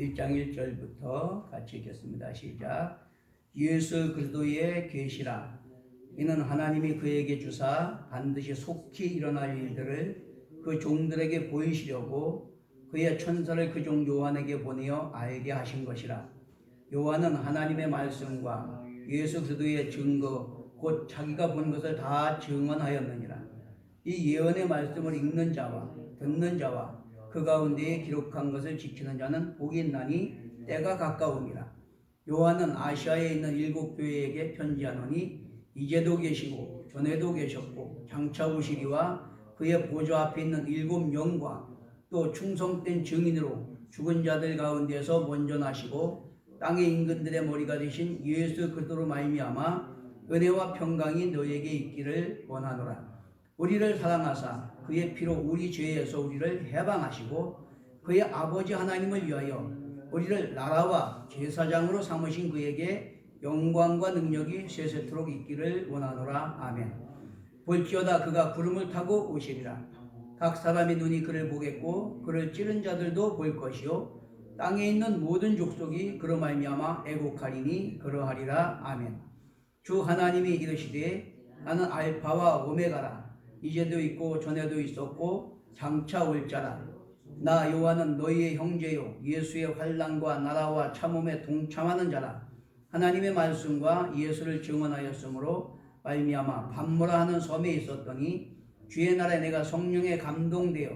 1장 1절부터 같이 읽겠습니다. 시작. 예수 그리스도의 계시라. 이는 하나님이 그에게 주사 반드시 속히 일어날 일들을 그 종들에게 보이시려고 그의 천사를 그 종 요한에게 보내어 알게 하신 것이라. 요한은 하나님의 말씀과 예수 그리스도의 증거 곧 자기가 본 것을 다 증언하였느니라. 이 예언의 말씀을 읽는 자와 듣는 자와 그 가운데에 기록한 것을 지키는 자는 복이 있나니 때가 가까우니라. 요한은 아시아에 있는 7 교회에게 편지하노니 이제도 계시고 전에도 계셨고 장차 오시리와 그의 보좌 앞에 있는 7 영과 또 충성된 증인으로 죽은 자들 가운데서 먼저 나시고 땅의 임금들의 머리가 되신 예수 그리스도로 말미암아 은혜와 평강이 너에게 있기를 원하노라. 우리를 사랑하사 그의 피로 우리 죄에서 우리를 해방하시고 그의 아버지 하나님을 위하여 우리를 나라와 제사장으로 삼으신 그에게 영광과 능력이 세세토록 있기를 원하노라. 아멘. 볼지어다 그가 구름을 타고 오시리라. 각 사람의 눈이 그를 보겠고 그를 찌른 자들도 볼 것이요 땅에 있는 모든 족속이 그로 말미암아 애곡하리니 그러하리라. 아멘. 주 하나님이 이르시되 나는 알파와 오메가라. 이제도 있고 전에도 있었고 장차 올 자라. 나 요한은 너희의 형제요 예수의 환난과 나라와 참음에 동참하는 자라. 하나님의 말씀과 예수를 증언하였으므로 말미암아 밤모라 하는 섬에 있었더니 주의 날에 내가 성령에 감동되어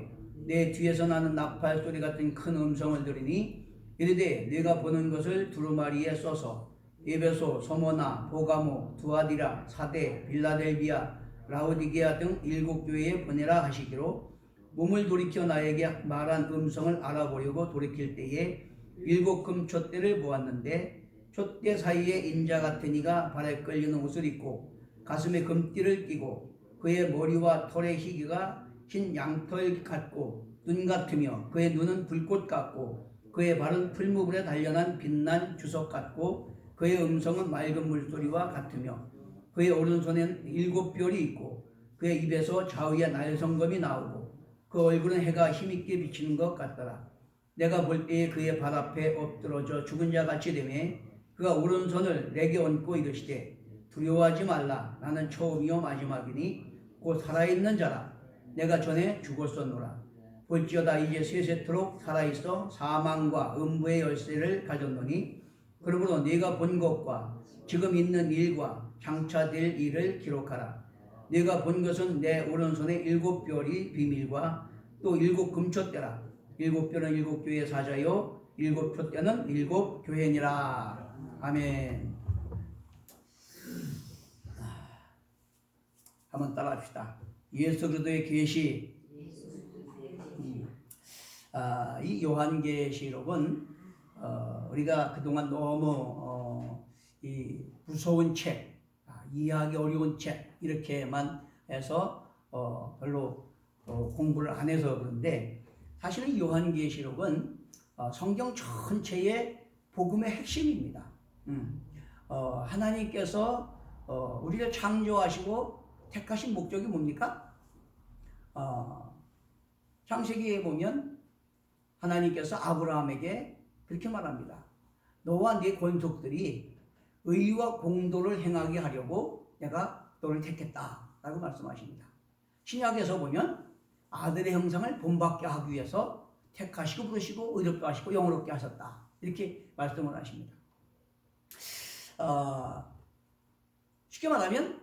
내 뒤에서 나는 나팔 소리 같은 큰 음성을 들으니 이르되 내가 보는 것을 두루마리에 써서 에베소, 소모나, 보가모, 두아디라, 사대, 빌라델비아, 라오디게아 등 7 교회에 보내라 하시기로 몸을 돌이켜 나에게 말한 음성을 알아보려고 돌이킬 때에 7 금촛대를 보았는데 촛대 사이에 인자 같은 이가 발에 끌리는 옷을 입고 가슴에 금띠를 띠고 그의 머리와 털의 희기가 흰 양털 같고 눈 같으며 그의 눈은 불꽃 같고 그의 발은 풀무불에 단련한 빛난 주석 같고 그의 음성은 맑은 물소리와 같으며 그의 오른손엔 7 별이 있고 그의 입에서 좌우에 날성검이 나오고 그 얼굴은 해가 힘있게 비치는 것 같더라. 내가 볼 때에 그의 발 앞에 엎드러져 죽은 자 같이 되매 그가 오른손을 내게 얹고 이르시되 두려워하지 말라. 나는 처음이요 마지막이니 곧 살아있는 자라. 내가 전에 죽었었노라. 볼지어다 이제 세세토록 살아있어 사망과 음부의 열쇠를 가졌노니 그러므로 네가 본 것과 지금 있는 일과 장차 될 일을 기록하라. 네가 본 것은 내 오른손에 7 별이 비밀과 또 7 금촛대라. 7 별은 7 교회의 사자요 7 촛대는 7 교회니라. 아멘. 한번 따라합시다. 예수 그리스도의 계시. 이 요한계시록은 우리가 그동안 너무 이 무서운 책, 이해하기 어려운 책 이렇게만 해서 별로 공부를 안 해서 그런데 사실은 이 요한계시록은 성경 전체의 복음의 핵심입니다. 하나님께서 우리를 창조하시고 택하신 목적이 뭡니까? 창세기에 보면 하나님께서 아브라함에게 그렇게 말합니다. 너와 네 권속들이 의와 공도를 행하게 하려고 내가 너를 택했다 라고 말씀하십니다. 신약에서 보면 아들의 형상을 본받게 하기 위해서 택하시고 부르시고 의롭게 하시고 영원롭게 하셨다 이렇게 말씀을 하십니다. 쉽게 말하면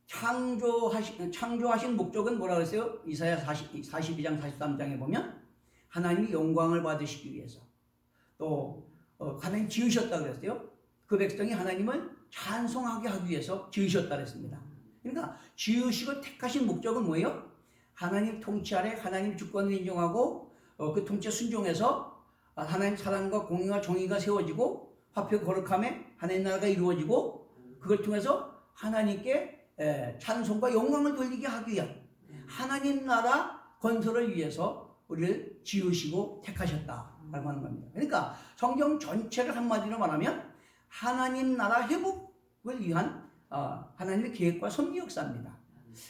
창조하신 목적은 뭐라 그랬어요? 이사야 42장 43장에 보면 하나님이 영광을 받으시기 위해서 또 하나님 지으셨다 그랬어요. 그 백성이 하나님을 찬송하게 하기 위해서 지으셨다 그랬습니다. 그러니까 지으시고 택하신 목적은 뭐예요? 하나님 통치 아래 하나님 주권을 인정하고 그 통치에 순종해서 하나님 사랑과 공의와 정의가 세워지고 화평 거룩함에 하나님 나라가 이루어지고 그걸 통해서 하나님께 찬송과 영광을 돌리게 하기 위한 하나님 나라 건설을 위해서 우리를 지으시고 택하셨다라고 하는 겁니다. 그러니까 성경 전체를 한마디로 말하면 하나님 나라 회복을 위한 하나님의 계획과 섭리 역사입니다.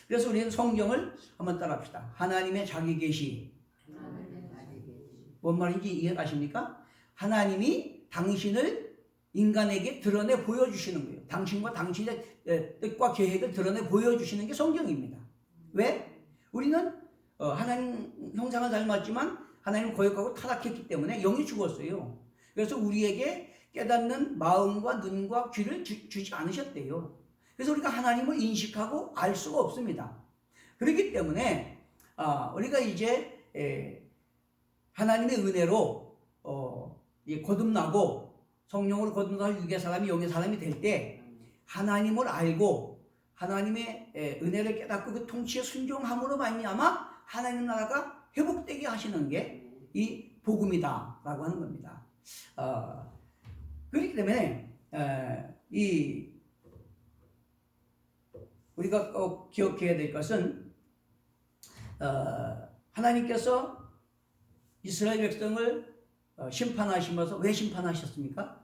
그래서 우리는 성경을 한번 따라합시다. 하나님의 자기 계시. 뭔 말인지 이해가십니까? 하나님이 당신을 인간에게 드러내 보여주시는 거예요. 당신과 당신의 뜻과 계획을 드러내 보여주시는 게 성경입니다. 왜? 우리는 하나님 형상을 닮았지만 하나님 거역하고 타락했기 때문에 영이 죽었어요. 그래서 우리에게 깨닫는 마음과 눈과 귀를 주지 않으셨대요. 그래서 우리가 하나님을 인식하고 알 수가 없습니다. 그렇기 때문에 우리가 이제 하나님의 은혜로 거듭나고 성령으로 거듭나서 육의 사람이 영의 사람이 될 때 하나님을 알고 하나님의 은혜를 깨닫고 그 통치에 순종함으로 말미암아 하나님 나라가 회복되게 하시는 게 이 복음이다라고 하는 겁니다. 그렇기 때문에 우리가 꼭 기억해야 될 것은 하나님께서 이스라엘 백성을 심판하시면서 왜 심판하셨습니까?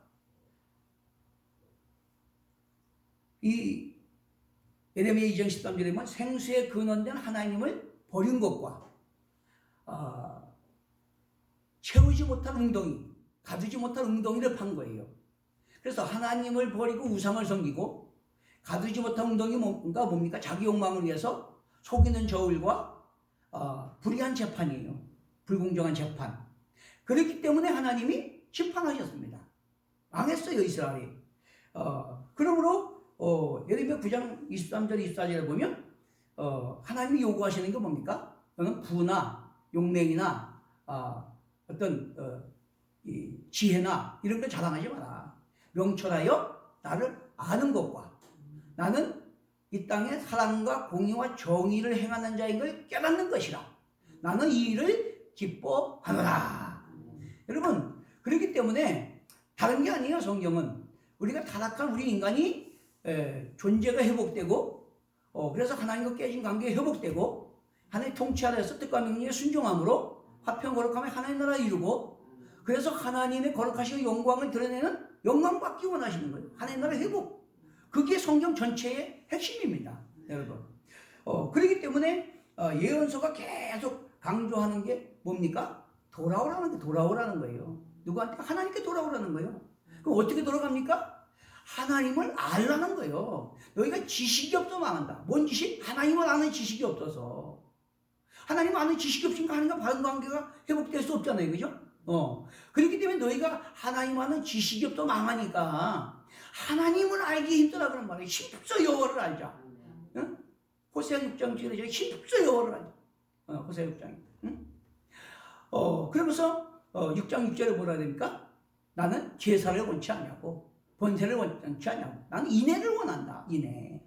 이 예레미야 2장 13절에 보면 생수의 근원된 하나님을 버린 것과 채우지 못한 웅덩이, 가두지 못한 웅덩이를 판 거예요. 그래서 하나님을 버리고 우상을 섬기고 가두지 못한 웅덩이가 뭡니까? 자기 욕망을 위해서 속이는 저울과 불의한 재판이에요. 불공정한 재판. 그렇기 때문에 하나님이 심판하셨습니다. 망했어요, 이스라엘이. 그러므로 예레미야 9장 23절 24절에 보면 하나님이 요구하시는 게 뭡니까? 그는 부나 용맹이나 어떤 이 지혜나 이런 걸 자랑하지 마라. 명철하여 나를 아는 것과 나는 이 땅에 사랑과 공의와 정의를 행하는 자인 걸 깨닫는 것이라. 나는 이 일을 기뻐하노라. 여러분, 그렇기 때문에 다른 게 아니에요. 성경은 우리가 타락한 우리 인간이 존재가 회복되고 그래서 하나님과 깨진 관계가 회복되고 하나님 통치 아래에서 뜻과 명령에 순종함으로 화평 거룩함에 하나님 나라 이루고 그래서 하나님의 거룩하시고 영광을 드러내는 영광 받기 원하시는 거예요. 하나님 나라 회복. 그게 성경 전체의 핵심입니다. 여러분. 그렇기 때문에 예언서가 계속 강조하는 게 뭡니까? 돌아오라는 거예요. 누구한테? 하나님께 돌아오라는 거예요. 그럼 어떻게 돌아갑니까? 하나님을 알라는 거예요. 너희가 지식이 없어 망한다. 뭔 지식? 하나님을 아는 지식이 없어서. 하나님 아는 지식이 없으니까 하나님과 바른 관계가 회복될 수 없잖아요. 그죠? 그렇기 때문에 너희가 하나님 아는 지식이 없어 망하니까 하나님을 알기 힘들다 그런 말이에요. 힘써 여호와를 알자. 응? 호세아 6장 7절에 힘써 여호와를 알자. 호세아 6장에. 응? 그러면서 6장 6절에 뭐라 됩니까? 나는 제사를 원치 않냐고 번제를 원치 않냐고 나는 인애를 원한다. 인애.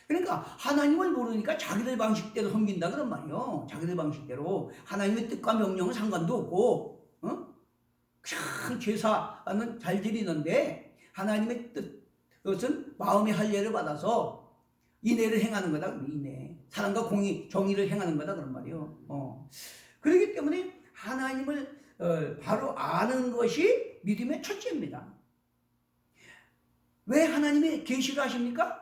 그러니까 하나님을 모르니까 자기들 방식대로 섬긴다 그런 말이에요. 자기들 방식대로 하나님의 뜻과 명령은 상관도 없고 그냥 제사는 잘 드리는데 하나님의 뜻 그것은 마음의 할례를 받아서 인애를 행하는 거다. 인애 사랑과 공의 정의를 행하는 거다 그런 말이에요. 그렇기 때문에 하나님을 바로 아는 것이 믿음의 첫째입니다. 왜 하나님의 계시를 하십니까?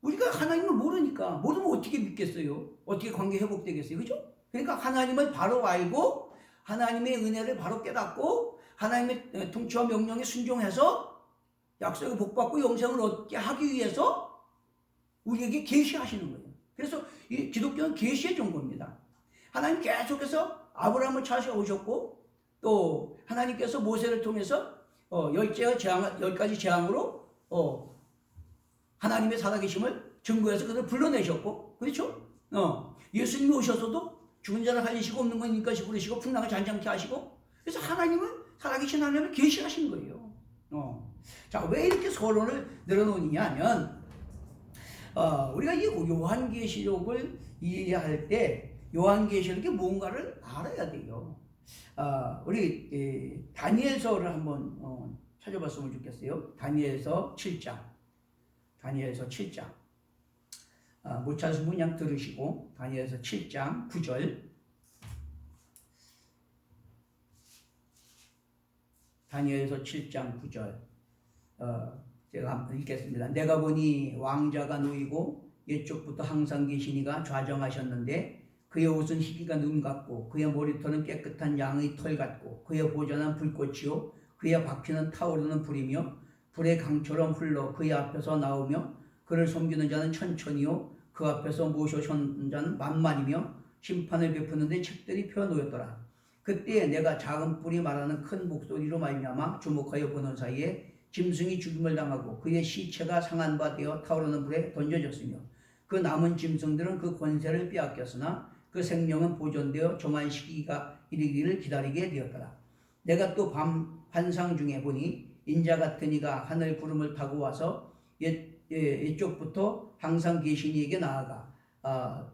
우리가 하나님을 모르니까. 모르면 어떻게 믿겠어요? 어떻게 관계 회복되겠어요? 그죠? 그러니까 하나님을 바로 알고 하나님의 은혜를 바로 깨닫고 하나님의 통치와 명령에 순종해서 약속을 복받고 영생을 얻게 하기 위해서 우리에게 계시하시는 거예요. 그래서 이 기독교는 계시의 종교입니다. 하나님 계속해서 아브라함을 찾아오셨고 또 하나님께서 모세를 통해서 10가지 재앙으로 하나님의 살아계심을 증거해서 그들을 불러내셨고, 그렇죠? 예수님이 오셔서도 죽은 자를 살리시고 없는 건 인까지 부르시고 풍랑을 잔잔케 하시고, 그래서 하나님은 살아계신 하나님을 계시하신 거예요. 자, 왜 이렇게 서론을 늘어놓느냐 하면 우리가 이 요한계시록을 이해할 때 요한계시록이 뭔가를 알아야 돼요. 우리 다니엘서를 한번 찾아봤으면 좋겠어요. 다니엘서 7장. 다니엘서 7장. 못 찾으시면 그냥 들으시고 다니엘서 7장 9절. 다니엘서 7장 9절. 제가 한번 읽겠습니다. 내가 보니 왕자가 놓이고 옛적부터 항상 계시니가 좌정하셨는데 그의 옷은 희기가 눈 같고 그의 머리털은 깨끗한 양의 털 같고 그의 보좌는 불꽃이요 그의 바퀴는 타오르는 불이며 불의 강처럼 흘러 그의 앞에서 나오며 그를 섬기는 자는 천천히요 그 앞에서 모셔선 자는 만만이며 심판을 베푸는데 책들이 펴놓였더라. 그때 내가 작은 뿔이 말하는 큰 목소리로 말미암아 주목하여 보는 사이에 짐승이 죽임을 당하고 그의 시체가 상한 바 되어 타오르는 불에 던져졌으며 그 남은 짐승들은 그 권세를 빼앗겼으나 그 생명은 보존되어 정한 시기가 이르기를 기다리게 되었더라. 내가 또 밤 환상 중에 보니 인자 같은 이가 하늘 구름을 타고 와서 이쪽부터 항상 계신 이에게 나아가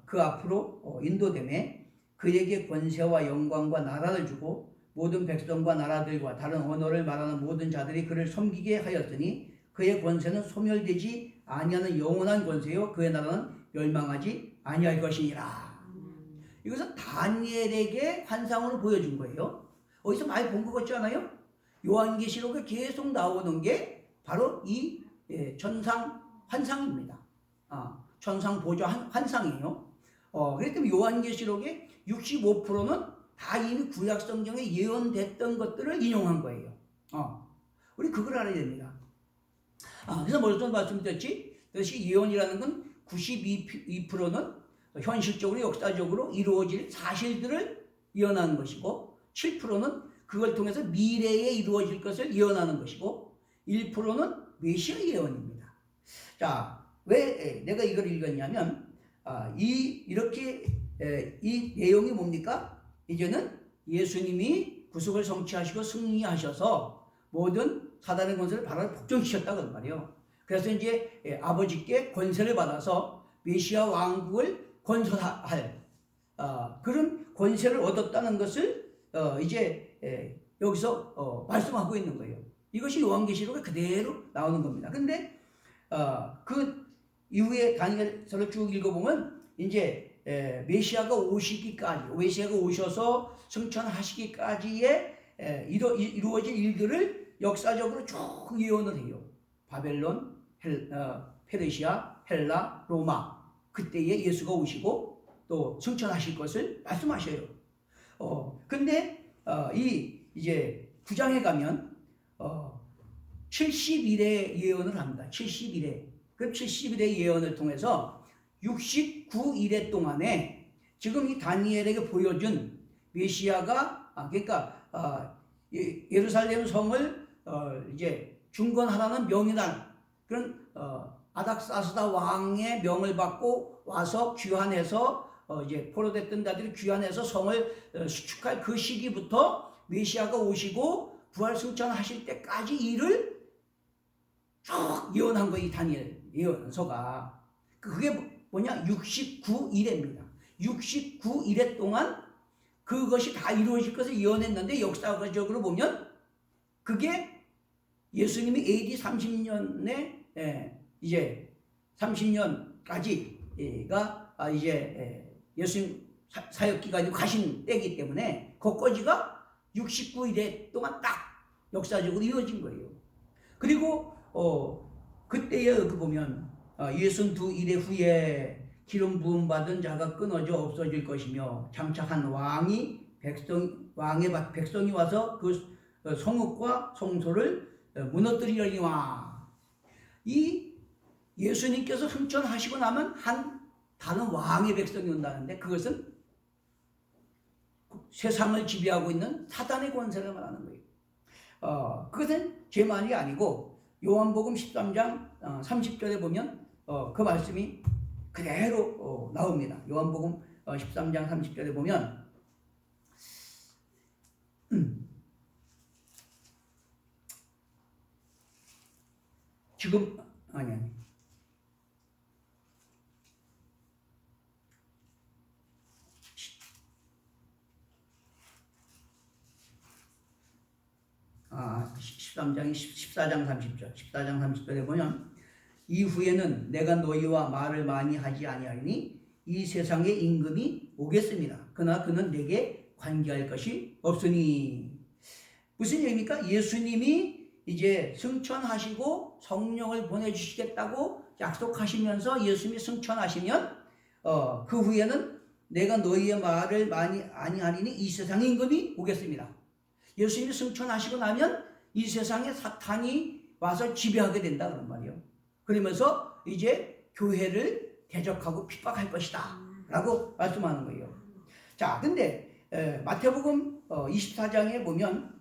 그 앞으로 인도됨에 그에게 권세와 영광과 나라를 주고 모든 백성과 나라들과 다른 언어를 말하는 모든 자들이 그를 섬기게 하였으니 그의 권세는 소멸되지 아니하는 영원한 권세요 그의 나라는 멸망하지 아니할 것이니라. 이것은 다니엘에게 환상으로 보여준 거예요. 어디서 많이 본 것 같지 않아요? 요한계시록에 계속 나오는 게 바로 이 천상 환상입니다. 천상 보좌 환상이에요. 그렇기 때문에 요한계시록의 65%는 다 이미 구약성경에 예언됐던 것들을 인용한 거예요. 우리 그걸 알아야 됩니다. 그래서 먼저 말씀드렸지, 그것이 예언이라는 건 92%는 현실적으로 역사적으로 이루어질 사실들을 예언하는 것이고 7%는 그걸 통해서 미래에 이루어질 것을 예언하는 것이고 1%는 메시아 예언입니다. 자, 왜 내가 이걸 읽었냐면 이렇게 이 내용이 뭡니까? 이제는 예수님이 구속을 성취하시고 승리하셔서 모든 사단의 권세를 바로 복종시켰다고 말이에요. 그래서 이제 아버지께 권세를 받아서 메시아 왕국을 건설할 그런 권세를 얻었다는 것을 이제 여기서 말씀하고 있는 거예요. 이것이 요한계시록에 그대로 나오는 겁니다. 근데 그 이후에 다니엘서를 쭉 읽어보면 이제 메시아가 오시기까지, 메시아가 오셔서 승천하시기까지의 이루어질 일들을 역사적으로 쭉 예언을 해요. 바벨론, 페르시아, 헬라, 로마, 그때에 예수가 오시고 또 승천하실 것을 말씀하셔요. 근데 이제 9장에 가면 70일의 예언을 합니다. 70일에. 그 70일의 예언을 통해서 69일의 동안에 지금 이 다니엘에게 보여준 메시아가 그러니까 예루살렘 성을 이제 중건하라는 명이란 그런 아닥사스다 왕의 명을 받고 와서 귀환해서 이제 포로됐던 자들이 귀환해서 성을 수축할 그 시기부터 메시아가 오시고 부활 승천하실 때까지 일을 쭉 예언한 거예요. 이 다니엘 예언서가. 그게 뭐냐? 69일입니다. 69일에 동안 그것이 다 이루어질 것을 예언했는데 역사적으로 보면 그게 예수님이 AD 30년에 이제 30년까지가 이제 예수님 사역 기간이 가신 때이기 때문에 그것까지가 69일에 동안 딱 역사적으로 이루어진 거예요. 그리고 그때에 보면 62일 후에 기름 부음 받은 자가 끊어져 없어질 것이며 장차한 왕의 백성이 와서 그 성읍과 성소를 무너뜨리려니와. 이 예수님께서 승천하시고 나면 다른 왕의 백성이 온다는데 그것은 세상을 지배하고 있는 사단의 권세를 말하는 거예요. 그것은 제 말이 아니고 요한복음 13장 30절에 보면 그 말씀이 그대로 나옵니다. 요한복음 13장 30절에 보면 지금 아니 14장 30절 14장 30절에 보면 이후에는 내가 너희와 말을 많이 하지 아니하리니 이 세상의 임금이 오겠습니다. 그러나 그는 내게 관계할 것이 없으니. 무슨 얘기입니까? 예수님이 이제 승천하시고 성령을 보내주시겠다고 약속하시면서 예수님이 승천하시면 그 후에는 내가 너희의 말을 많이 아니하리니 이 세상의 임금이 오겠습니다. 예수님이 승천하시고 나면 이 세상에 사탄이 와서 지배하게 된다 그런 말이에요. 그러면서 이제 교회를 대적하고 핍박할 것이다 라고 말씀하는 거예요. 자, 근데 마태복음 24장에 보면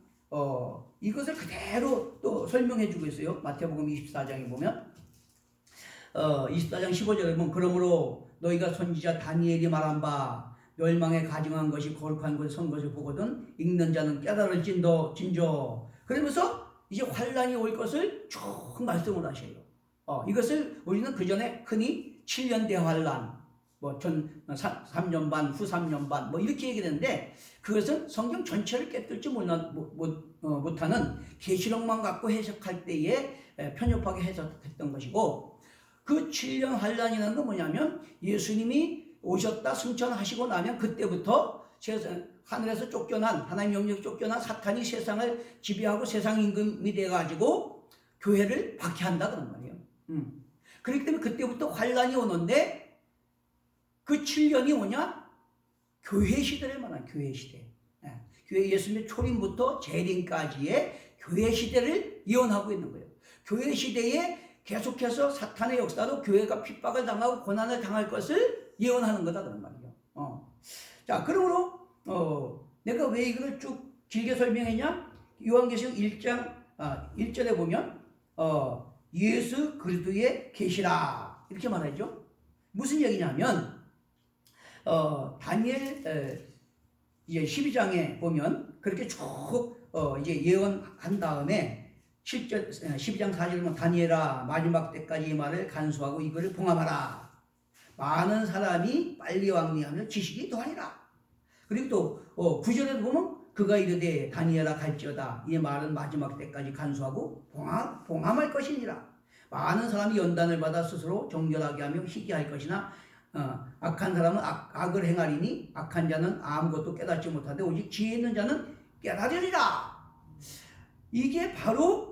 이것을 그대로 또 설명해 주고 있어요. 마태복음 24장에 보면 24장 15절에 보면 그러므로 너희가 선지자 다니엘이 말한 바 멸망에 가증한 것이 거룩한 것에 선 것을 보거든 읽는 자는 깨달을진저. 그러면서 이제 환란이 올 것을 쭉 말씀을 하셔요. 이것을 우리는 그 전에 흔히 7년 대환란, 뭐 3년 반, 후 3년 반, 뭐 이렇게 얘기했는데 그것은 성경 전체를 깨뜨리지 못하는 계시록만 갖고 해석할 때에 편협하게 해석했던 것이고, 그 7년 환란이라는 건 뭐냐면 예수님이 오셨다 승천하시고 나면 그때부터 하늘에서 쫓겨난, 하나님 영역에 쫓겨난 사탄이 세상을 지배하고 세상 임금이 돼가지고 교회를 박해한다 그런 말이에요. 그렇기 때문에 그때부터 환란이 오는데 그 7년이 뭐냐? 교회 시대를 말하는 교회 시대. 교회 예수님의 초림부터 재림까지의 교회 시대를 예언하고 있는 거예요. 교회 시대에 계속해서 사탄의 역사로 교회가 핍박을 당하고 고난을 당할 것을 예언하는 거다 그런 말이에요. 자, 그러므로 내가 왜 이걸 쭉 길게 설명했냐? 요한계시록 1장 1절에 보면 예수 그리스도의 계시라 이렇게 말하죠. 무슨 얘기냐면 다니엘 이제 12장에 보면 그렇게 쭉 이제 예언한 다음에 12장 4절에 보면 다니엘아 마지막 때까지 이 말을 간수하고 이거를 봉함하라. 많은 사람이 빨리 왕래하며 지식이 더하리라. 그리고 또 9절에도 보면 그가 이르되 다니엘아 갈지어다 이 말은 마지막 때까지 간수하고 봉함할 것이니라. 많은 사람이 연단을 받아 스스로 정결하게 하며 희귀할 것이나 악한 사람은 악을 행하리니 악한 자는 아무것도 깨닫지 못하되 오직 지혜 있는 자는 깨달으리라. 이게 바로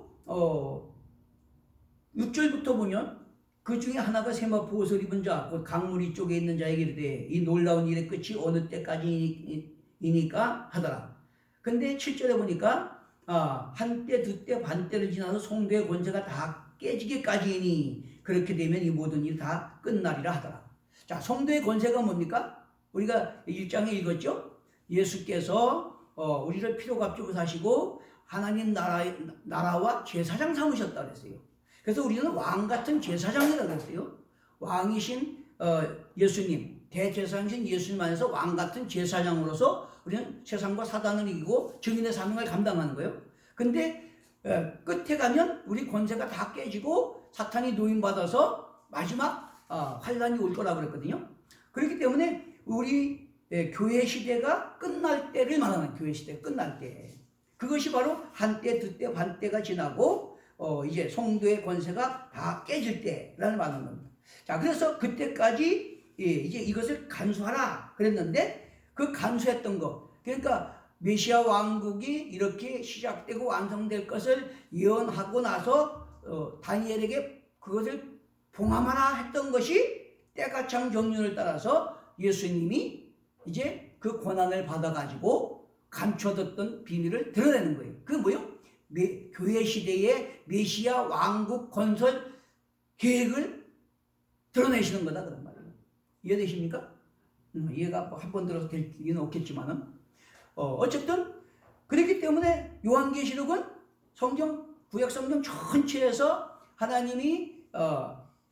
6절부터 보면 그 중에 하나가 세마포 옷을 입은 자, 곧 강무리 쪽에 있는 자에게 이르되 이 놀라운 일의 끝이 어느 때까지이니까 하더라. 근데 7절에 보니까 한때 두때 반때를 지나서 성도의 권세가 다 깨지기까지이니 그렇게 되면 이 모든 일이 다 끝나리라 하더라. 자, 성도의 권세가 뭡니까? 우리가 1장에 읽었죠? 예수께서 우리를 피로 값주고 사시고 하나님 나라와 제사장 삼으셨다 그랬어요. 그래서 우리는 왕 같은 제사장이라고 그랬어요. 왕이신 예수님, 대제사장이신 예수님 안에서 왕 같은 제사장으로서 우리는 세상과 사단을 이기고 증인의 사명을 감당하는 거예요. 근데 끝에 가면 우리 권세가 다 깨지고 사탄이 노임받아서 마지막 환란이 올 거라고 그랬거든요. 그렇기 때문에 우리 교회 시대가 끝날 때를 말하는 교회 시대가 끝날 때. 그것이 바로 한때, 두때, 반때가 지나고 이제 성도의 권세가 다 깨질 때라는 말하는 겁니다. 자, 그래서 그때까지 이제 이것을 간수하라 그랬는데 그 간수했던 거, 그러니까 메시아 왕국이 이렇게 시작되고 완성될 것을 예언하고 나서 다니엘에게 그것을 봉함하라 했던 것이 때가 참 정륜을 따라서 예수님이 이제 그 권한을 받아가지고 감춰뒀던 비밀을 드러내는 거예요. 그게 뭐예요? 교회 시대의 메시아 왕국 건설 계획을 드러내시는 거다 그런 말이에요. 이해되십니까? 이해가 한 번 들어서 될 리는 없겠지만은 어쨌든 그렇기 때문에 요한계시록은 성경 구약 성경 전체에서 하나님이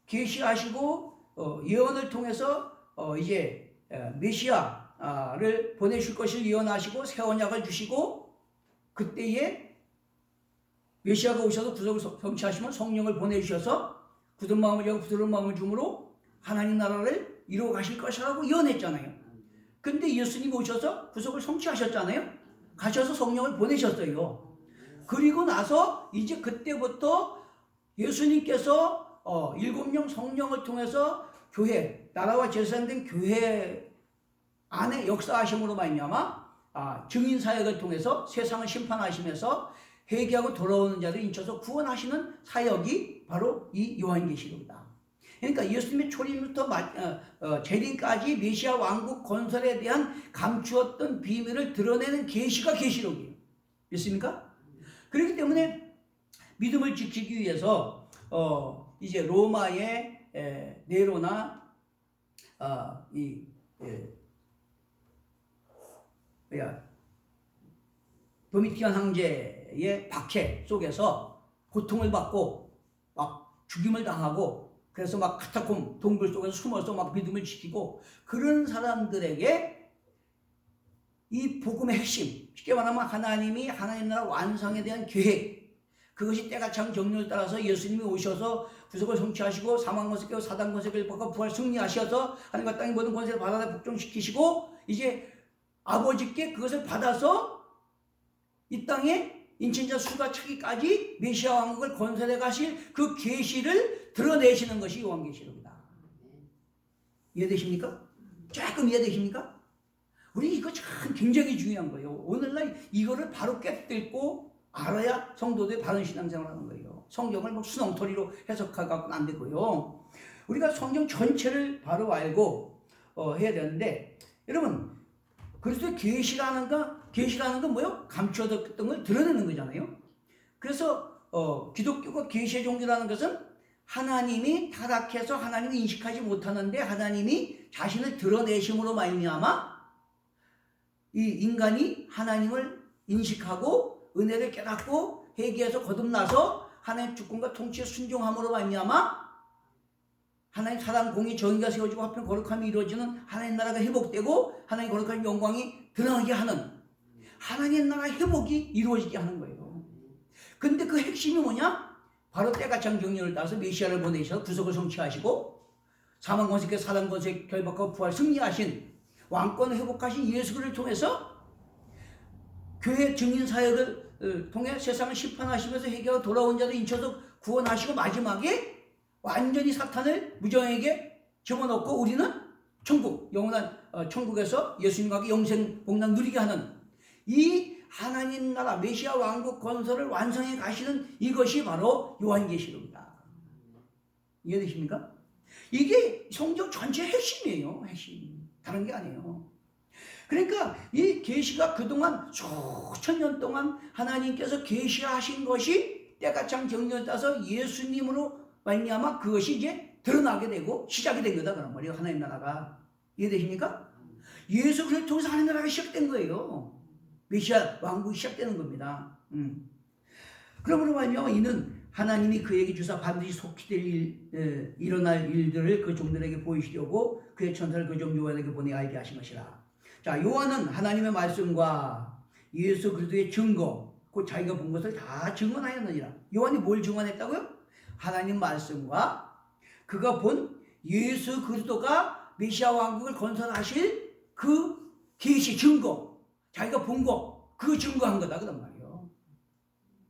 계시하시고 예언을 통해서 이제 메시아를 보내실 것을 예언하시고 새 언약을 주시고 그때에 메시아가 오셔서 구속을 성취하시면 성령을 보내주셔서 굳은 마음을 여고 부드러운 마음을 주므로 하나님 나라를 이루어 가실 것이라고 예언했잖아요. 근데 예수님이 오셔서 구속을 성취하셨잖아요. 가셔서 성령을 보내셨어요. 그리고 나서 이제 그때부터 예수님께서 7명 성령을 통해서 교회, 나라와 제사장된 교회 안에 역사하심으로 말미암아 증인 사역을 통해서 세상을 심판하시면서 회개하고 돌아오는 자를 인쳐서 구원하시는 사역이 바로 이 요한계시록이다. 그러니까 예수님의 초림부터 재림까지 메시아 왕국 건설에 대한 감추었던 비밀을 드러내는 계시가 계시록이에요. 믿습니까? 그렇기 때문에 믿음을 지키기 위해서 이제 로마의 네로나 도미티안 황제의 박해 속에서 고통을 받고 막 죽임을 당하고 그래서 막 카타콤 동굴 속에서 숨어서 막 믿음을 지키고 그런 사람들에게 이 복음의 핵심, 쉽게 말하면 하나님이 하나님 나라 완성에 대한 계획, 그것이 때가 참 정렬을 따라서 예수님이 오셔서 구속을 성취하시고 사망 권세 깨고 사단 권세를 받고 부활 승리하셔서 하늘과 땅의 모든 권세를 받아 복종시키시고 이제 아버지께 그것을 받아서 이 땅에 인천자 수가 차기까지 메시아 왕국을 건설해 가실 그 계시를 드러내시는 것이 요한계시록이다. 이해되십니까? 조금 이해되십니까? 우리 이거 참 굉장히 중요한 거예요. 오늘날 이거를 바로 깨뜨리고 알아야 성도들이 바른 신앙생활을 하는 거예요. 성경을 뭐 수렁토리로 해석하고는 안 되고요. 우리가 성경 전체를 바로 알고 해야 되는데, 여러분 그리스도의 계시라는 건 뭐요? 감추어졌던 걸 드러내는 거잖아요. 그래서 기독교가 계시의 종교라는 것은 하나님이 타락해서 하나님을 인식하지 못하는데 하나님이 자신을 드러내심으로 말미암아 이 인간이 하나님을 인식하고 은혜를 깨닫고 회개해서 거듭나서 하나님 주권과 통치에 순종함으로 말미암아 하나님 사랑, 공의, 정의가 세워지고 화평, 거룩함이 이루어지는 하나님 나라가 회복되고 하나님 거룩한 영광이 드러나게 하는 하나님 나라 회복이 이루어지게 하는 거예요. 근데 그 핵심이 뭐냐? 바로 때가 참 정렬을 따라서 메시아를 보내셔서 구속을 성취하시고 사망 권세, 사단 권세 결박하고 부활 승리하신 왕권을 회복하신 예수를 통해서 교회 증인 사역을 통해 세상을 심판하시면서 회개하고 돌아온 자들 인쳐서 구원하시고 마지막에 완전히 사탄을 무정에게 집어넣고 우리는 천국, 영원한 천국에서 예수님과 함께 영생 복락 누리게 하는 이 하나님 나라 메시아 왕국 건설을 완성해 가시는 이것이 바로 요한계시록이다. 이해되십니까? 이게 성경 전체 핵심이에요. 핵심. 다른 게 아니에요. 그러니까 이 계시가 그동안 수천 년 동안 하나님께서 계시하신 것이 때가 참 정렬 따서 예수님으로 말미암아 그것이 이제 드러나게 되고 시작이 된 거다 그런 말이에요. 하나님 나라가. 이해되십니까? 예수 그리스도를 통해서 하나님 나라가 시작된 거예요. 메시아 왕국이 시작되는 겁니다. 그러므로 말미암아 이는 하나님이 그에게 주사 반드시 속히 일어날 일들을 그 종들에게 보이시려고 그의 천사를 그 종 요한에게 보내 알게 하신 것이라. 자, 요한은 하나님의 말씀과 예수 그리스도의 증거, 그 자기가 본 것을 다 증언하였느니라. 요한이 뭘 증언했다고요? 하나님 말씀과 그가 본 예수 그리스도가 메시아 왕국을 건설하실 그 계시 증거, 자기가 본 거, 그 증거한 거다 그런 말이에요.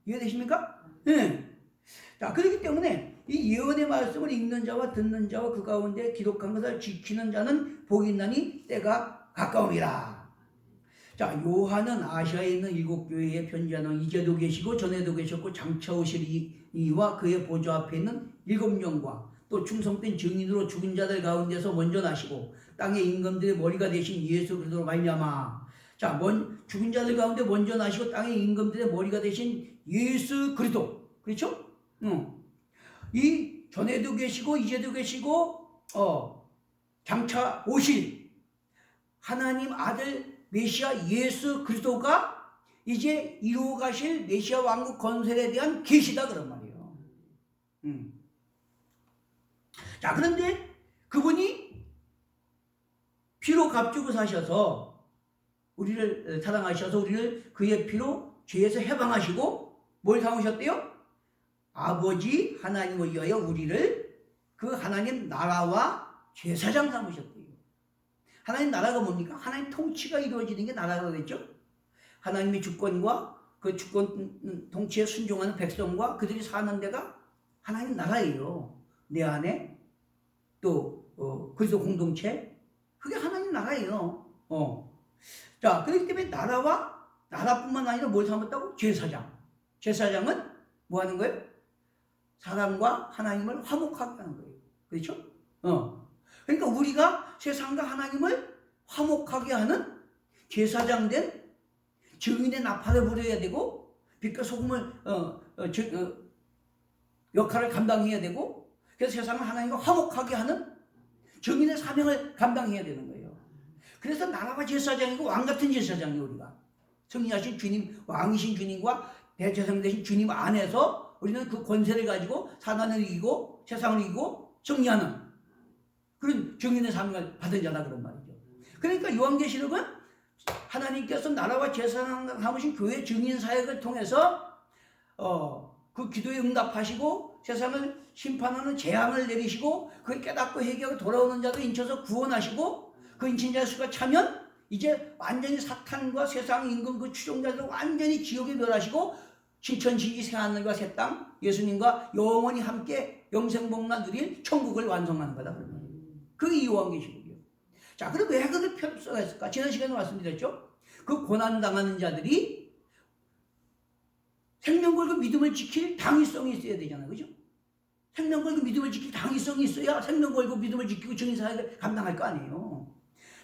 이해되십니까? 네. 자, 그렇기 때문에 이 예언의 말씀을 읽는 자와 듣는 자와 그 가운데 기록한 것을 지키는 자는 복이 있나니 때가 가까움이라. 자, 요한은 아시아에 있는 7교회에 편지하는 이제도 계시고 전에도 계셨고 장차 오실 이와 그의 보좌 앞에 있는 7영과 또 충성된 증인으로 죽은 자들 가운데서 먼저 나시고 땅의 임금들의 머리가 되신 예수 그리스도로 말미암아. 자, 죽은 자들 가운데 먼저 나시고 땅의 임금들의 머리가 되신 예수 그리스도. 그렇죠? 이 전에도 계시고 이제도 계시고 장차 오실 하나님 아들 메시아 예수 그리스도가 이제 이루어 가실 메시아 왕국 건설에 대한 계시다 그런 말이에요. 자, 그런데 그분이 피로 값주고 사셔서 우리를 사랑하셔서 우리를 그의 피로 죄에서 해방하시고 뭘 삼으셨대요? 아버지 하나님을 위하여 우리를 그 하나님 나라와 제사장 삼으셨대요. 하나님 나라가 뭡니까? 하나님 통치가 이루어지는 게 나라가 되죠. 하나님의 주권과 그 주권 통치에 순종하는 백성과 그들이 사는 데가 하나님 나라예요. 내 안에 또 그리스도 공동체, 그게 하나님 나라예요. 자, 그렇기 때문에 나라뿐만 아니라 뭘 삼았다고? 제사장. 제사장은 뭐 하는 거예요? 사람과 하나님을 화목하게 하는 거예요. 그렇죠? 그러니까 우리가 세상과 하나님을 화목하게 하는 제사장 된 증인의 나팔을 불어야 되고 빛과 소금을 역할을 감당해야 되고, 그래서 세상을 하나님과 화목하게 하는 증인의 사명을 감당해야 되는 거예요. 그래서 나라와 제사장이고 왕 같은 제사장이 우리가 승리하신 주님, 왕이신 주님과 대제사장 되신 주님 안에서 우리는 그 권세를 가지고 사단을 이기고 세상을 이기고 승리하는 그런 증인의 사명을 받은 자다 그런 말이죠. 그러니까 요한계시록은 하나님께서 나라와 제사장 삼으신 교회 증인 사역을 통해서 그 기도에 응답하시고 세상을 심판하는 재앙을 내리시고 그걸 깨닫고 회개하고 돌아오는 자들 인쳐서 구원하시고 그 인친자 수가 차면 이제 완전히 사탄과 세상 임금 그 추종자들을 완전히 지옥에 멸하시고 신천지기 새하늘과 새 땅 예수님과 영원히 함께 영생복만 누릴 천국을 완성하는 거다. 그게 요한계시록이에요. 자, 그럼 왜 그걸 펼쳐냈을까? 지난 시간에 말씀드렸죠. 그 고난당하는 자들이 생명 걸고 믿음을 지킬 당위성이 있어야 되잖아요. 그죠? 생명 걸고 믿음을 지킬 당위성이 있어야 생명 걸고 믿음을 지키고 증인사역을 감당할 거 아니에요.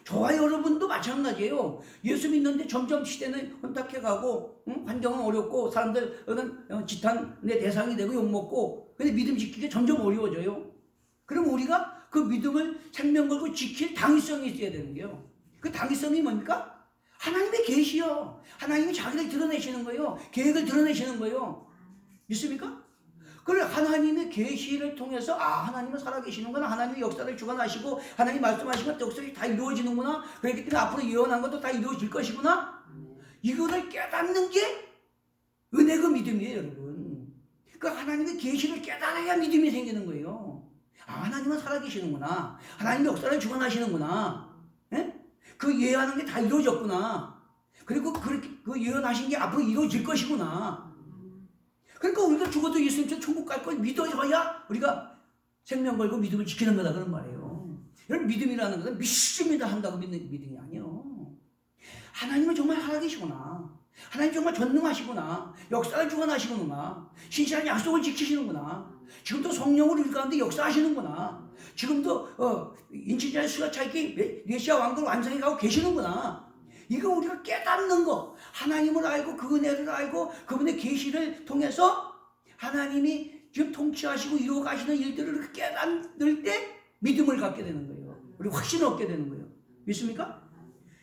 저와 여러분도 마찬가지예요. 예수 믿는데 점점 시대는 혼탁해가고 환경은 어렵고 사람들은 지탄의 대상이 되고 욕먹고, 근데 믿음 지키기 점점 어려워져요. 그럼 우리가 그 믿음을 생명 걸고 지킬 당위성이 있어야 되는 거예요. 그 당위성이 뭡니까? 하나님의 계시요. 하나님이 자기를 드러내시는 거예요. 계획을 드러내시는 거예요. 믿습니까? 그래, 하나님의 계시를 통해서 하나님은 살아계시는구나, 하나님의 역사를 주관하시고 하나님 말씀하시면 역사가 다 이루어지는구나, 그렇기 때문에 앞으로 예언한 것도 다 이루어질 것이구나, 이거를 깨닫는 게 은혜가 믿음이에요. 여러분, 그 하나님의 계시를 깨달아야 믿음이 생기는 거예요. 하나님은 살아계시는구나, 하나님의 역사를 주관하시는구나, 그 예언하는 게 다 이루어졌구나, 그리고 그 예언하신 게 앞으로 이루어질 것이구나. 그러니까 우리가 죽어도 예수님처럼 천국 갈 걸 믿어야 우리가 생명 걸고 믿음을 지키는 거다 그런 말이에요. 이런 믿음이라는 것은 믿습니다 한다고 믿는 믿음이 아니에요. 하나님은 정말 살아계시구나, 하나님 정말 전능하시구나, 역사를 주관하시구나, 신실한 약속을 지키시는구나, 지금도 성령으로 우리 가운데 역사하시는구나, 지금도 인친자의 수가 차이게 메시아 왕국을 완성해가고 계시는구나. 이거 우리가 깨닫는 거, 하나님을 알고 그 은혜를 알고 그분의 계시를 통해서 하나님이 지금 통치하시고 이루어 가시는 일들을 깨닫을 때 믿음을 갖게 되는 거예요. 우리 확신을 얻게 되는 거예요. 믿습니까?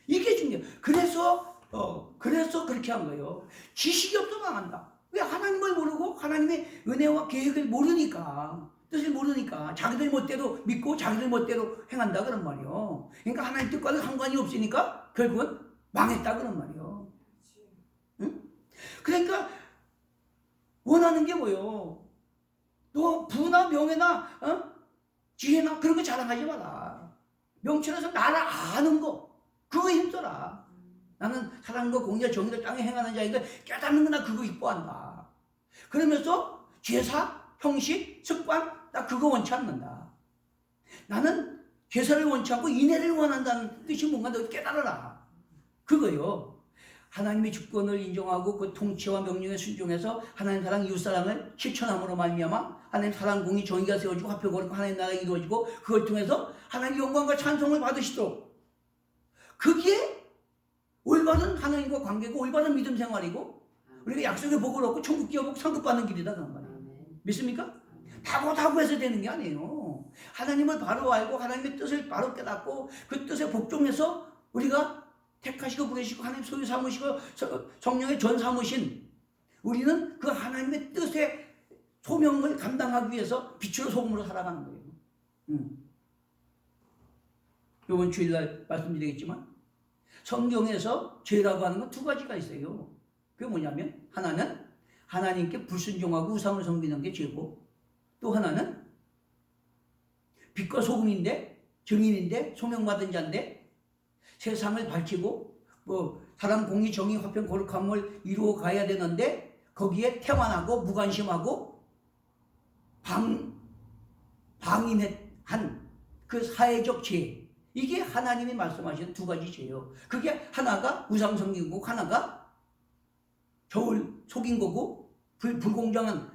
이게 중요해요. 그래서 그렇게 한 거예요. 지식이 없어 망한다. 왜? 하나님을 모르고 하나님의 은혜와 계획을 모르니까, 뜻을 모르니까 자기들 멋대로 믿고 자기들 멋대로 행한다 그런 말이에요. 그러니까 하나님 뜻과는 상관이 없으니까 결국은 망했다 그런 말이에요. 응? 그러니까 원하는 게 뭐예요? 너 부나 명예나 지혜나 그런 거 자랑하지 마라. 명철에서 나를 아는 거, 그거 힘써라. 나는 사랑과 공의와 정의를 땅에 행하는 자인데 깨닫는 거나 그거 이뻐한다. 그러면서 제사, 형식, 습관 나 그거 원치 않는다. 나는 제사를 원치 않고 인애를 원한다는 뜻이 뭔가 너 깨달아라. 그거요. 하나님의 주권을 인정하고 그 통치와 명령에 순종해서 하나님 사랑, 이웃 사랑을 실천함으로 말미암아 하나님 사랑, 공의, 정의가 세워지고 화평 거룩 하나님 나라가 이루어지고 그걸 통해서 하나님 영광과 찬송을 받으시도록, 그게 올바른 하나님과 관계고 올바른 믿음 생활이고 우리가 약속의 복을 얻고 천국 기업을 상급받는 길이다 그런 말이에요. 믿습니까? 다고 해서 되는 게 아니에요. 하나님을 바로 알고 하나님의 뜻을 바로 깨닫고 그 뜻에 복종해서 우리가 택하시고 부르시고 하나님 소유 삼으시고 성령의 전 삼으신 우리는 그 하나님의 뜻의 소명을 감당하기 위해서 빛으로 소금으로 살아가는 거예요. 이번 주일날 말씀드리겠지만 성경에서 죄라고 하는 건 두 가지가 있어요. 그게 뭐냐면 하나는 하나님께 불순종하고 우상을 섬기는 게 죄고, 또 하나는 빛과 소금인데 증인인데 소명받은 자인데 세상을 밝히고 사람 공의 정의 화평 거룩함을 이루어 가야 되는데 거기에 태만하고 무관심하고 방임한 그 사회적 죄, 이게 하나님이 말씀하시는 두 가지 죄예요. 그게 하나가 우상 섬긴 거고 하나가 저울 속인 거고 불공정한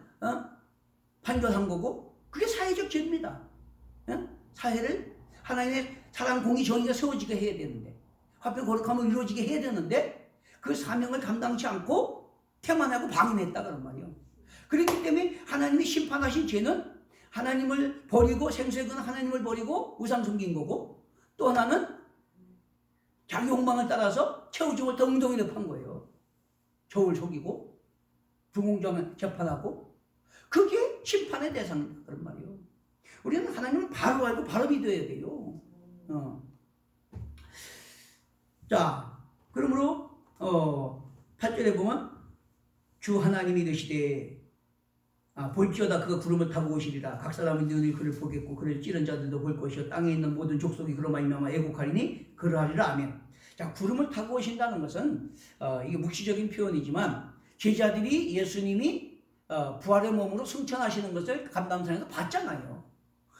판결한 거고, 그게 사회적 죄입니다. 사회를 하나님의 사랑, 공의, 정의가 세워지게 해야 되는데, 화평, 거룩함을 이루어지게 해야 되는데 그 사명을 감당치 않고 태만하고 방임했다 그런 말이에요. 그렇기 때문에 하나님이 심판하신 죄는 하나님을 버리고, 생수의 근원 하나님을 버리고 우상 섬긴 거고, 또 하나는 자기 욕망을 따라서 채우지 못한 웅덩이를 판 거예요. 저울 속이고 불공정한 재판하고, 그게 심판의 대상이다 그런 말이에요. 우리는 하나님을 바로 알고 바로 믿어야 돼요. 자, 그러므로 8절에 보면 주 하나님이 이르시되 볼지어다 그가 구름을 타고 오시리라. 각 사람은 눈이 그를 보겠고 그를 찌른 자들도 볼 것이요 땅에 있는 모든 족속이 그로 말미암아 애곡하리니 그러하리라. 아멘. 자, 구름을 타고 오신다는 것은 이게 묵시적인 표현이지만 제자들이 예수님이 부활의 몸으로 승천하시는 것을 감람산에서 봤잖아요.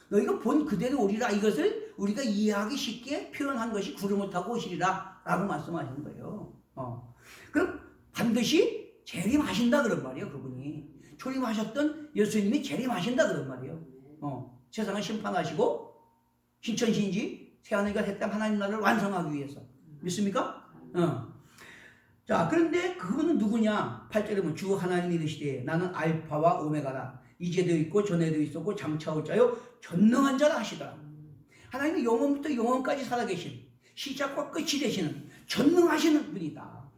너희가 본 그대로 오리라. 이것을 우리가 이해하기 쉽게 표현한 것이 구름을 타고 오시리라 라고 말씀하시는 거예요. 그럼 반드시 재림하신다 그런 말이에요. 그분이 초림하셨던 예수님이 재림하신다 그런 말이에요. 세상을 심판하시고 신천신지 새하늘과 새 땅 하나님 나라를 완성하기 위해서. 믿습니까? 자, 그런데 그분은 누구냐? 8절에 보면 주 하나님이 이르시되 나는 알파와 오메가라. 이제도 있고 전에도 있었고 장차 올 자요 전능한 자라 하시더라. 하나님이 영원부터 영원까지 살아계신, 시작과 끝이 되시는 전능하시는 분이다.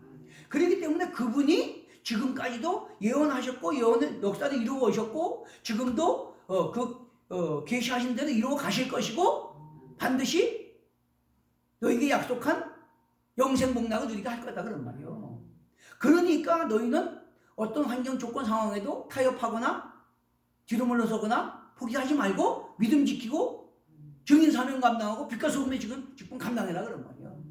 그렇기 때문에 그분이 지금까지도 예언하셨고 예언의 역사를 이루어 오셨고 지금도 계시하신 대로 이루어 가실 것이고 반드시 너에게 약속한 영생 복락을 누리게 할 거다 그런 말이에요. 그러니까 너희는 어떤 환경 조건 상황에도 타협하거나 뒤로 물러서거나 포기하지 말고 믿음 지키고 증인 사명 감당하고 빛과 소금의 직분 감당해라 그런 말이에요.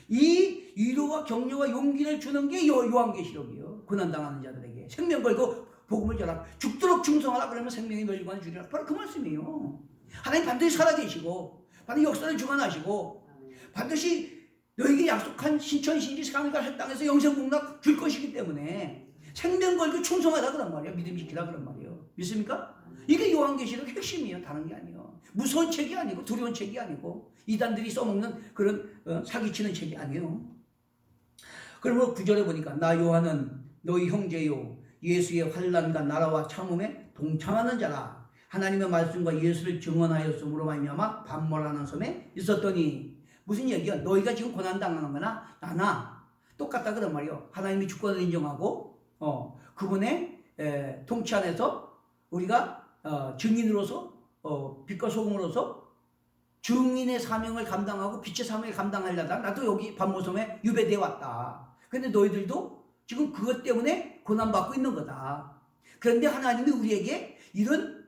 이 위로와 격려와 용기를 주는 게 요한계시록이에요. 고난당하는 자들에게 생명 걸고 복음을 전하라. 죽도록 충성하라. 그러면 생명이 멸류관을 주리라. 바로 그 말씀이에요. 하나님 반드시 살아계시고 반드시 역사를 주관하시고 반드시 너에게 약속한 신천신지 새하늘과 새 땅에서 영생 복락 줄 것이기 때문에 생명 걸고 충성하라 그런 말이에요. 믿음 지키라 그런 말이에요. 믿습니까? 이게 요한계시록 핵심이에요. 다른 게 아니에요. 무서운 책이 아니고 두려운 책이 아니고 이단들이 써먹는 그런 사기치는 책이 아니에요. 그러면 9절에 보니까 나 요한은 너희 형제요 예수의 환난과 나라와 참음에 동참하는 자라. 하나님의 말씀과 예수를 증언하였으므로 말미암아 반모라는 섬에 있었더니. 무슨 얘기야? 너희가 지금 고난당하는 거나 나나 똑같다 그런 말이요. 하나님이 주권을 인정하고 그분의 통치 안에서 우리가 증인으로서 빛과 소금으로서 증인의 사명을 감당하고 빛의 사명을 감당하려다 나도 여기 반모섬에 유배되어 왔다. 그런데 너희들도 지금 그것 때문에 고난받고 있는 거다. 그런데 하나님이 우리에게 이런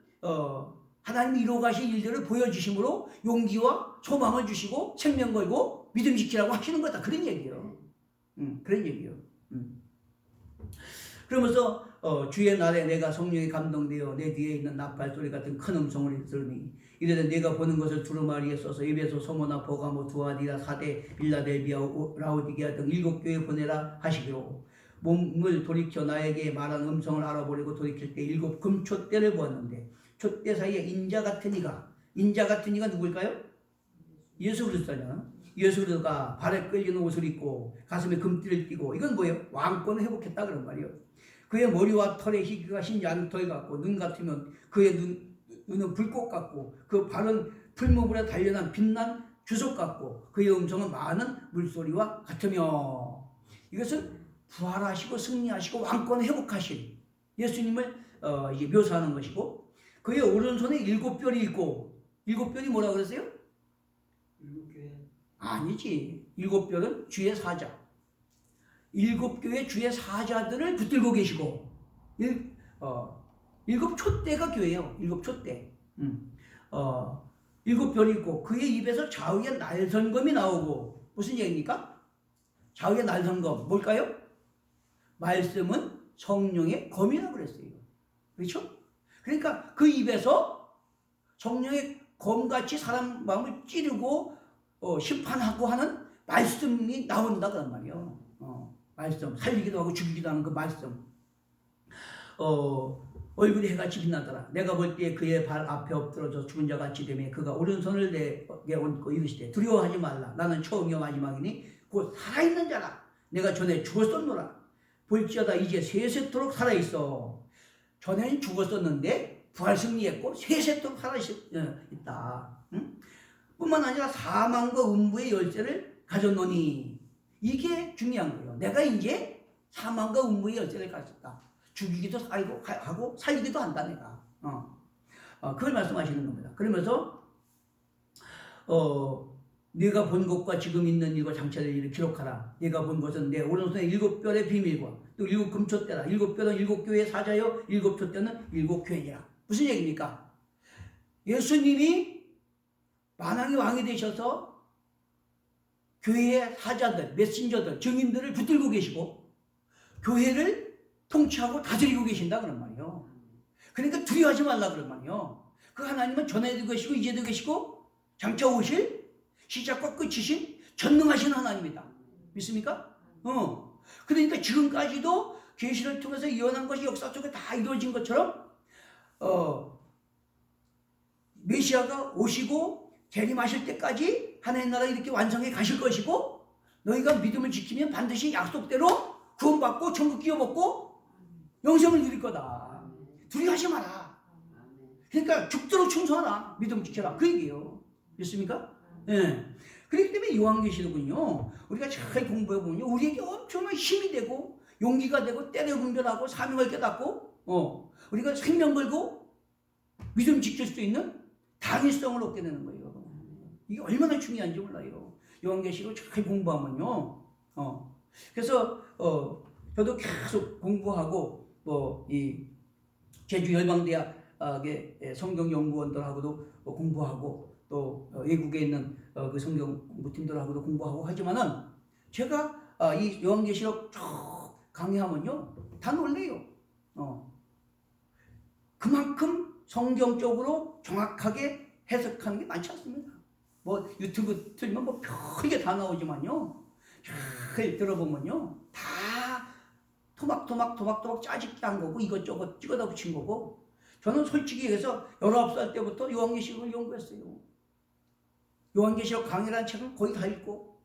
하나님이 이루어 가실 일들을 보여주심으로 용기와 소망을 주시고 생명 걸고 믿음 지키라고 하시는 거다. 그런 얘기예요. 그런 얘기예요. 그러면서 주의 날에 내가 성령에 감동되어 내 뒤에 있는 나팔 소리 같은 큰 음성을 들으니 이르되 내가 보는 것을 두루마리에 써서 에베소, 소모나, 버가모, 두아디라, 사데, 빌라델비아, 라오디게아 등 7교회 보내라 하시기로 몸을 돌이켜 나에게 말한 음성을 알아보려고 돌이킬 때 7 금촛대를 보았는데 촛대 사이에 인자 같은 이가 누구일까요? 예수 그리스도잖아. 예수 그리스도가 발에 끌리는 옷을 입고 가슴에 금띠를 띠고 이건 뭐예요? 왕권을 회복했다 그런 말이에요. 그의 머리와 털의 희귀가 흰 양털 같고 눈 같으면 그의 눈은 불꽃 같고 그 발은 풀무불에 단련한 빛난 주석 같고 그의 음성은 많은 물소리와 같으며. 이것은 부활하시고 승리하시고 왕권을 회복하신 예수님을 이제 묘사하는 것이고 그의 오른손에 7뼈이 있고 7뼈이 뭐라 그랬어요? 7교회 아니지. 7뼈는 주의 사자. 7교회 주의 사자들을 붙들고 계시고 7 촛대가 교회예요. 7 촛대. 7뼈이 있고 그의 입에서 좌우의 날선검이 나오고. 무슨 얘기입니까? 좌우의 날선검 뭘까요? 말씀은 성령의 검이라고 그랬어요. 그렇죠? 그러니까 그 입에서 성령의 검같이 사람 마음을 찌르고 심판하고 하는 말씀이 나온다 그런 말이에요. 말씀, 살리기도 하고 죽이기도 하는 그 말씀. 얼굴이 해같이 빛나더라. 내가 볼 때 그의 발 앞에 엎드러져 죽은 자 같이 되매 그가 오른손을 내게 얹고 이르시되 두려워하지 말라. 나는 처음이요 마지막이니 곧 살아있는 자라. 내가 전에 죽었었노라. 볼지어다 이제 세세토록 살아있어. 전에는 죽었었는데 부활 승리했고 세세토록 살아있다. 응? 뿐만 아니라 사망과 음부의 열쇠를 가졌노니 이게 중요한 거예요. 내가 이제 사망과 음부의 열쇠를 가졌다. 죽이기도 하고 살리기도 한다 내가. 그걸 말씀하시는 겁니다. 그러면서 네가 본 것과 지금 있는 일과 장차될 일을 기록하라. 네가 본 것은 내 오른손의 7별의 비밀과 또 7 금초대라. 7별은 7 교회의 사자요 7 촛대는 7 교회니라. 무슨 얘기입니까? 예수님이 만왕의 왕이 되셔서 교회의 사자들, 메신저들, 증인들을 붙들고 계시고 교회를 통치하고 다스리고 계신다 그런 말이에요. 그러니까 두려워하지 말라 그런 말이에요. 그 하나님은 전에도 계시고 이제도 계시고 장차 오실 시작과 끝이신 전능하신 하나님이다. 믿습니까? 그러니까 지금까지도 계시를 통해서 예언한 것이 역사 속에 다 이루어진 것처럼 메시아가 오시고 재림하실 때까지 하나님 나라 이렇게 완성해 가실 것이고 너희가 믿음을 지키면 반드시 약속대로 구원받고 천국 끼워먹고 영생을 누릴 거다. 두려워하지 마라. 그러니까 죽도록 충성하라. 믿음을 지켜라. 그 얘기예요. 믿습니까? 네. 그렇기 때문에 요한계시록은요 우리가 잘 공부해보면 우리에게 엄청난 힘이 되고 용기가 되고 때려 분별하고 사명을 깨닫고 우리가 생명 걸고 믿음 지킬 수 있는 당위성을 얻게 되는 거예요. 이게 얼마나 중요한지 몰라요. 요한계시록 잘 공부하면요. 그래서 저도 계속 공부하고 이 제주 열방대학의 성경연구원들하고도 공부하고 또 외국에 있는 그 성경 공부팀들하고도 공부하고 하지만은 제가 이 요한계시록 쭉 강의하면요 다 놀래요. 그만큼 성경적으로 정확하게 해석하는 게 많지 않습니다. 뭐 유튜브 틀면 뭐 별게 다 나오지만요 잘 들어보면요 다 토막토막 짜집기 한 거고 이것저것 찍어다 붙인 거고 저는 솔직히 얘기해서 19살 때부터 요한계시록을 연구했어요. 요한계시록 강의라는 책을 거의 다 읽고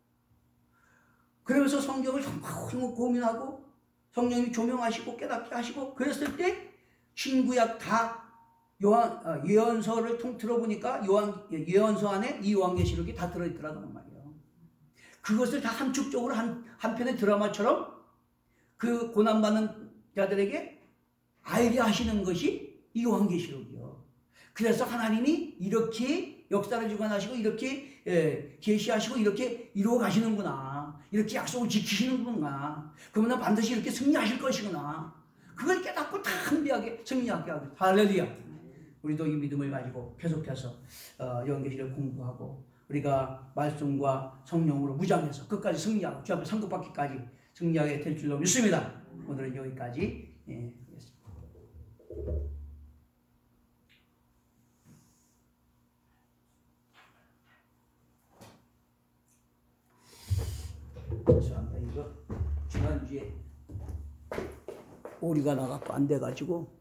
그러면서 성경을 정말 고민하고 성령이 조명하시고 깨닫게 하시고 그랬을 때 신구약 다 예언서를 통틀어 보니까 예언서 안에 이 요한계시록이 다 들어있더라고요 말이에요. 그것을 다 함축적으로 한 편의 드라마처럼 그 고난받는 자들에게 알게 하시는 것이 이 요한계시록이요. 그래서 하나님이 이렇게 역사를 주관하시고 이렇게 계시하시고 이렇게 이루어 가시는구나. 이렇게 약속을 지키시는구나. 그러면 반드시 이렇게 승리하실 것이구나. 그걸 깨닫고 다 한비하게 승리하게 하고 할렐루야. 우리도 이 믿음을 가지고 계속해서 요한계시록을 공부하고 우리가 말씀과 성령으로 무장해서 끝까지 승리하고 주 앞에 상급받기까지 승리하게 될 줄로 믿습니다. 오늘은 여기까지 하겠습니다. 죄송합니다. 이거 지난주에 오리가 나갖고 안 돼가지고